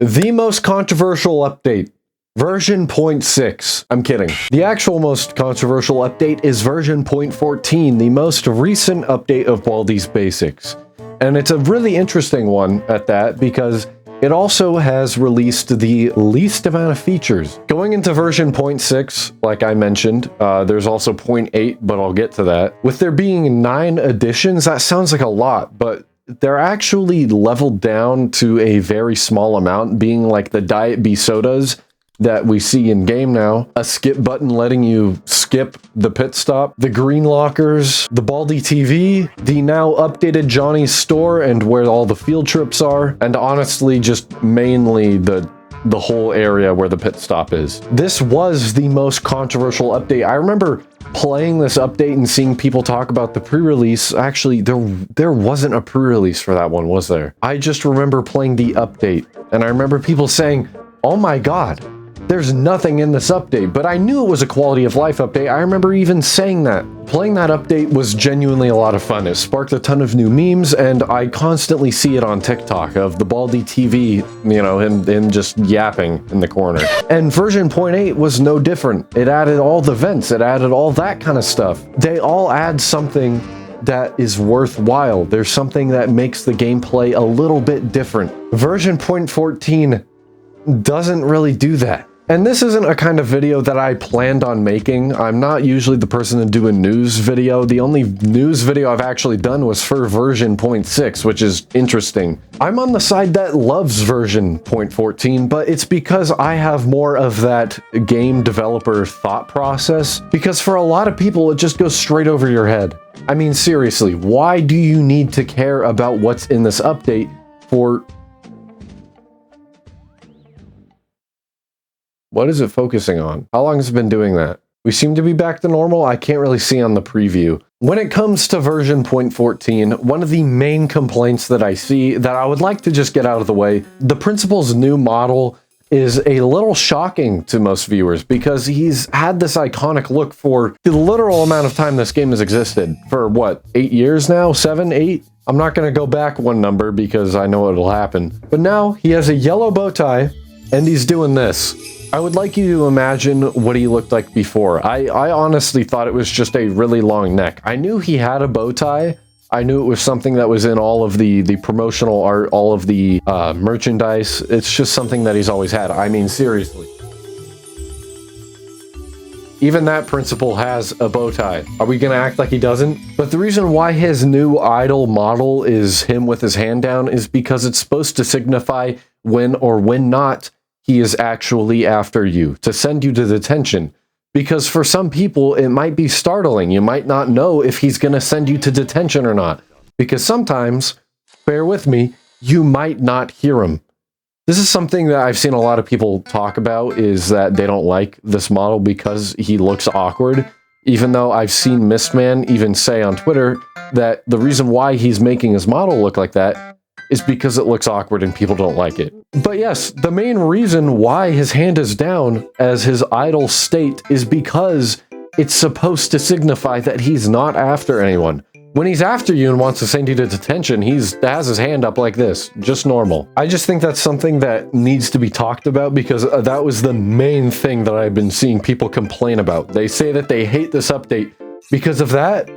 The most controversial update. Version 0.6. I'm kidding. The actual most controversial update is version 0.14, the most recent update of Baldi's Basics. And it's a really interesting one at that because it also has released the least amount of features. Going into version 0.6, like I mentioned, there's also 0.8, but I'll get to that. With there being 9 additions, that sounds like a lot, but they're actually leveled down to a very small amount, being like the Diet B sodas that we see in game now, a skip button letting you skip the pit stop, the green lockers, the Baldi TV, the now updated Johnny's store and where all the field trips are, and honestly just mainly the whole area where the pit stop is. This was the most controversial update. I remember playing this update and seeing people talk about the pre-release. Actually, there wasn't a pre-release for that one, was there? I just remember playing the update, and I remember people saying, oh my god, there's nothing in this update, but I knew it was a quality of life update. I remember even saying that. Playing that update was genuinely a lot of fun. It sparked a ton of new memes, and I constantly see it on TikTok of the Baldi TV, you know, him just yapping in the corner. And version 0.8 was no different. It added all the vents, it added all that kind of stuff. They all add something that is worthwhile. There's something that makes the gameplay a little bit different. Version 0.14 doesn't really do that. And this isn't a kind of video that I planned on making. I'm not usually the person to do a news video. The only news video I've actually done was for version 0.6, which is interesting. I'm on the side that loves version 0.14, but it's because I have more of that game developer thought process. Because for a lot of people, it just goes straight over your head. I mean, seriously, why do you need to care about what's in this update for... What is it focusing on? How long has it been doing that? We seem to be back to normal. I can't really see on the preview. When it comes to version 0.14, one of the main complaints that I see that I would like to just get out of the way, the principal's new model is a little shocking to most viewers because he's had this iconic look for the literal amount of time this game has existed. For what, 8 years now? 7, 8? I'm not going to go back one number because I know it'll happen. But now he has a yellow bow tie and he's doing this. I would like you to imagine what he looked like before. I honestly thought it was just a really long neck. I knew he had a bow tie. I knew it was something that was in all of the promotional art, all of the merchandise. It's just something that he's always had. I mean, seriously. Even that principal has a bow tie. Are we gonna act like he doesn't? But the reason why his new idol model is him with his hand down is because it's supposed to signify when or when not he is actually after you, to send you to detention. Because for some people, it might be startling. You might not know if he's going to send you to detention or not. Because sometimes, bear with me, you might not hear him. This is something that I've seen a lot of people talk about, is that they don't like this model because he looks awkward. Even though I've seen Mistman even say on Twitter that the reason why he's making his model look like that is because it looks awkward and people don't like it. But yes, the main reason why his hand is down as his idol state is because it's supposed to signify that he's not after anyone. When he's after you and wants to send you to detention, he has his hand up like this, just normal. I just think that's something that needs to be talked about because that was the main thing that I've been seeing people complain about. They say that they hate this update because of that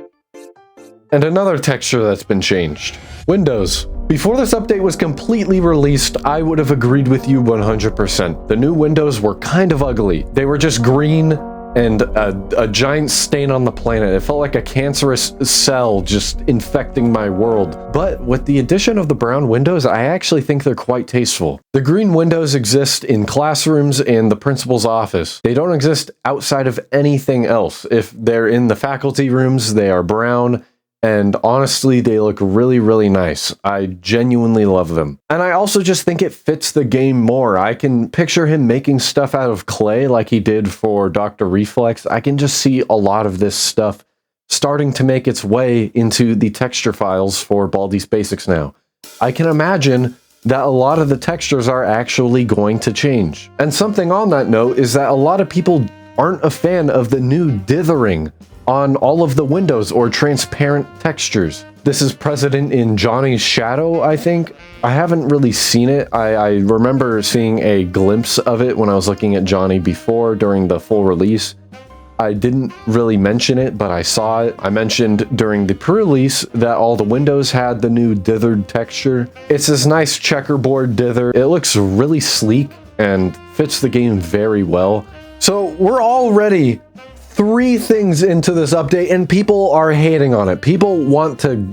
and another texture that's been changed. Windows. Before this update was completely released, I would have agreed with you 100%. The new windows were kind of ugly. They were just green and a giant stain on the planet. It felt like a cancerous cell just infecting my world. But with the addition of the brown windows, I actually think they're quite tasteful. The green windows exist in classrooms and the principal's office. They don't exist outside of anything else. If they're in the faculty rooms, they are brown. And honestly, they look really, really nice. I genuinely love them. And I also just think it fits the game more. I can picture him making stuff out of clay like he did for Dr. Reflex. I can just see a lot of this stuff starting to make its way into the texture files for Baldi's Basics now. I can imagine that a lot of the textures are actually going to change. And something on that note is that a lot of people aren't a fan of the new dithering on all of the windows or transparent textures. This is present in Johnny's shadow, I think. I haven't really seen it. I remember seeing a glimpse of it when I was looking at Johnny before during the full release. I didn't really mention it, but I saw it. I mentioned during the pre-release that all the windows had the new dithered texture. It's this nice checkerboard dither. It looks really sleek and fits the game very well. So we're already 3 things into this update and people are hating on it. People want to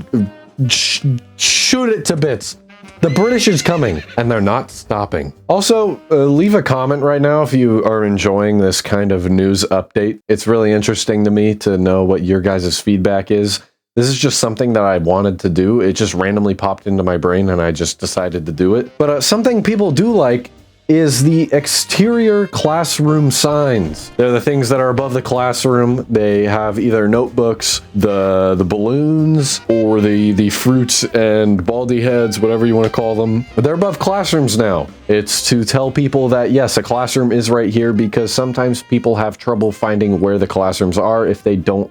shoot it to bits. The British is coming and they're not stopping. Also, leave a comment right now if you are enjoying this kind of news update. It's really interesting to me to know what your guys' feedback is. This is just something that I wanted to do. It just randomly popped into my brain and I just decided to do it. But something people do like is the exterior classroom signs. They're the things that are above the classroom. They have either notebooks, the balloons, or the fruits and Baldi heads, whatever you want to call them. But they're above classrooms now. It's to tell people that yes, a classroom is right here, because sometimes people have trouble finding where the classrooms are if they don't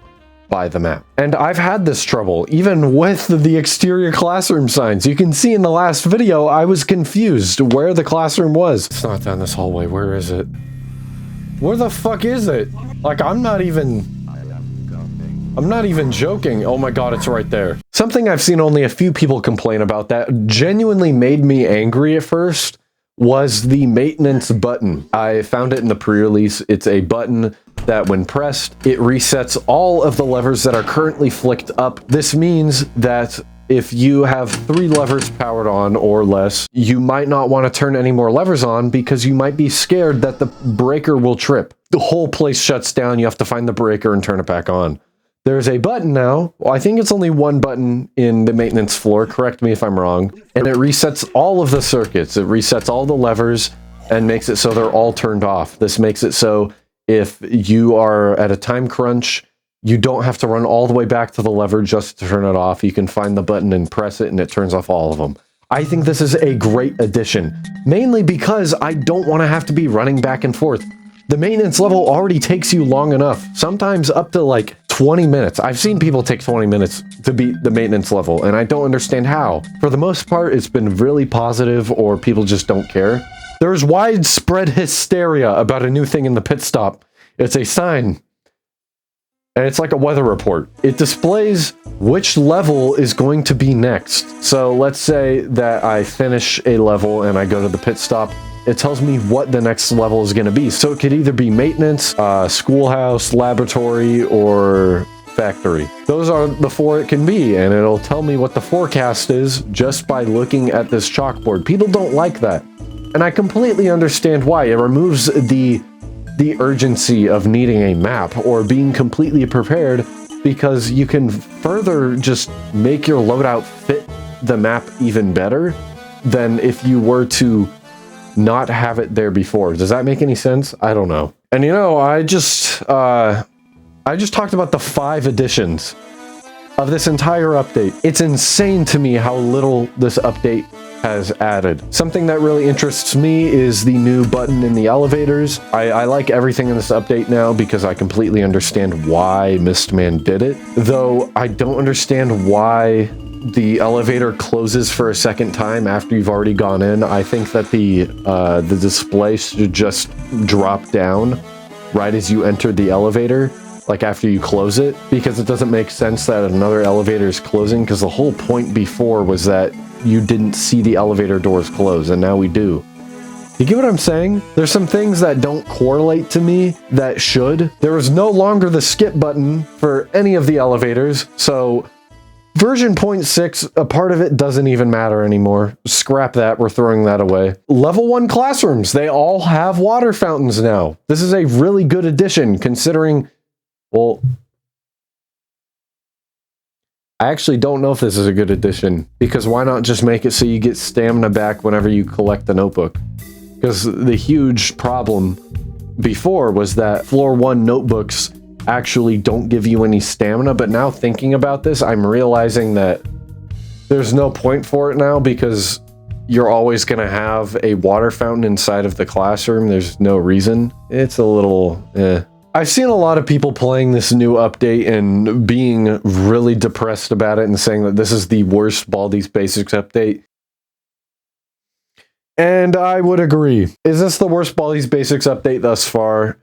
buy the map. And I've had this trouble, even with the exterior classroom signs. You can see in the last video, I was confused where the classroom was. It's not down this hallway. Where is it? Where the fuck is it? Like, I'm not even joking. Oh my god, it's right there. Something I've seen only a few people complain about that genuinely made me angry at first was the maintenance button. I found it in the pre-release. It's a button that when pressed, it resets all of the levers that are currently flicked up. This means that if you have 3 levers powered on or less, you might not want to turn any more levers on because you might be scared that the breaker will trip. The whole place shuts down. You have to find the breaker and turn it back on. There's a button now. Well, I think it's only 1 button in the maintenance floor. Correct me if I'm wrong. And it resets all of the circuits. It resets all the levers and makes it so they're all turned off. This makes it so if you are at a time crunch, you don't have to run all the way back to the lever just to turn it off. You can find the button and press it and it turns off all of them. I think this is a great addition, mainly because I don't want to have to be running back and forth. The maintenance level already takes you long enough, sometimes up to like 20 minutes. I've seen people take 20 minutes to beat the maintenance level, and I don't understand how. For the most part, it's been really positive, or people just don't care. There's widespread hysteria about a new thing in the pit stop. It's a sign, and it's like a weather report. It displays which level is going to be next. So let's say that I finish a level and I go to the pit stop. It tells me what the next level is going to be. So it could either be maintenance, schoolhouse, laboratory, or factory. Those are the 4 it can be, and it'll tell me what the forecast is just by looking at this chalkboard. People don't like that, and I completely understand why. It removes the urgency of needing a map or being completely prepared, because you can further just make your loadout fit the map even better than if you were to not have it there before. Does that make any sense? I don't know. And you know, I just talked about the 5 additions of this entire update. It's insane to me how little this update has added. Something that really interests me is the new button in the elevators. I like everything in this update now because I completely understand why Mistman did it, though I don't understand why the elevator closes for a second time after you've already gone in. I think that the display should just drop down right as you enter the elevator, like after you close it, because it doesn't make sense that another elevator is closing, because the whole point before was that you didn't see the elevator doors close, and now we do. You get what I'm saying? There's some things that don't correlate to me that should. There is no longer the skip button for any of the elevators, so version 0.6, a part of it doesn't even matter anymore. Scrap that, we're throwing that away. Level 1 classrooms, they all have water fountains now. This is a really good addition, considering, well, I actually don't know if this is a good addition, because why not just make it so you get stamina back whenever you collect the notebook? Because the huge problem before was that floor 1 notebooks actually don't give you any stamina, but now thinking about this, I'm realizing that there's no point for it now, because you're always going to have a water fountain inside of the classroom. There's no reason. It's a little I've seen a lot of people playing this new update and being really depressed about it and saying that this is the worst Baldi's Basics update. And I would agree. Is this the worst Baldi's Basics update thus far?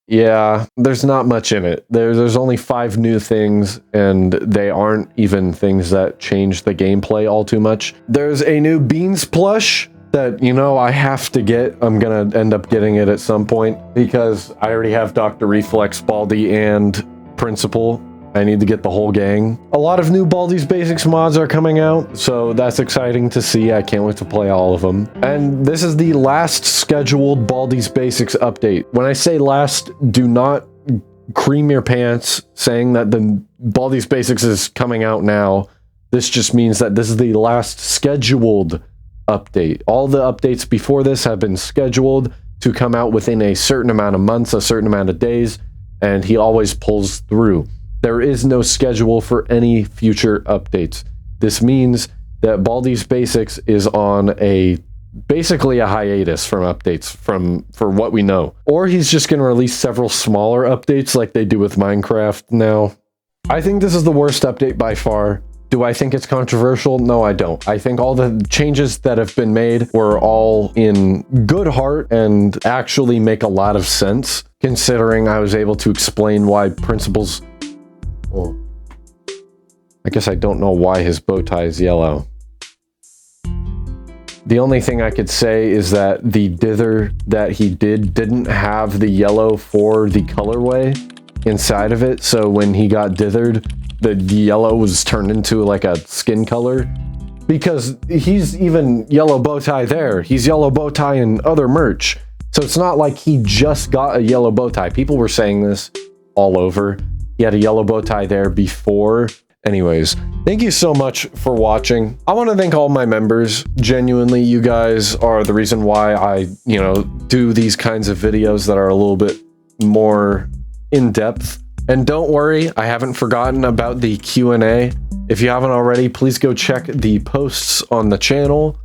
Yeah, there's not much in it. There's only 5 new things, and they aren't even things that change the gameplay all too much. There's a new Beans plush that, you know, I have to get. I'm gonna end up getting it at some point because I already have Dr. Reflex, Baldi, and Principal. I need to get the whole gang. A lot of new Baldi's Basics mods are coming out, so that's exciting to see. I can't wait to play all of them. And this is the last scheduled Baldi's Basics update. When I say last, do not cream your pants saying that the Baldi's Basics is coming out now. This just means that this is the last scheduled update. All the updates before this have been scheduled to come out within a certain amount of months, a certain amount of days, and he always pulls through. There is no schedule for any future updates. This means that Baldi's Basics is on basically a hiatus from updates for what we know. Or he's just going to release several smaller updates like they do with Minecraft now. I think this is the worst update by far. Do I think it's controversial? No, I don't. I think all the changes that have been made were all in good heart and actually make a lot of sense, considering I was able to explain why Principal's... Well, I guess I don't know why his bow tie is yellow. The only thing I could say is that the dither that he didn't have the yellow for the colorway inside of it, so when he got dithered, the yellow was turned into like a skin color. Because he's even yellow bow tie there. He's yellow bow tie in other merch. So it's not like he just got a yellow bow tie. People were saying this all over. He had a yellow bow tie there before. Anyways, thank you so much for watching. I want to thank all my members. Genuinely, you guys are the reason why I, do these kinds of videos that are a little bit more in-depth. And don't worry, I haven't forgotten about the Q&A. If you haven't already, please go check the posts on the channel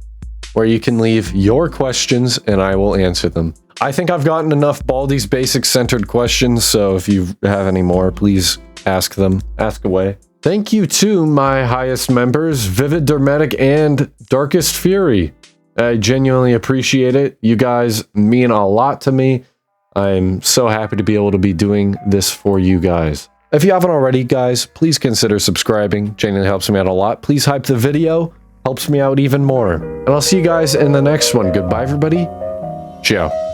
where you can leave your questions and I will answer them. I think I've gotten enough Baldi's Basics centered questions, so if you have any more, please ask them. Ask away. Thank you to my highest members, Vivid Dermatic and Darkest Fury. I genuinely appreciate it. You guys mean a lot to me. I'm so happy to be able to be doing this for you guys. If you haven't already, guys, please consider subscribing. Genuinely helps me out a lot. Please hype the video. Helps me out even more. And I'll see you guys in the next one. Goodbye, everybody. Ciao.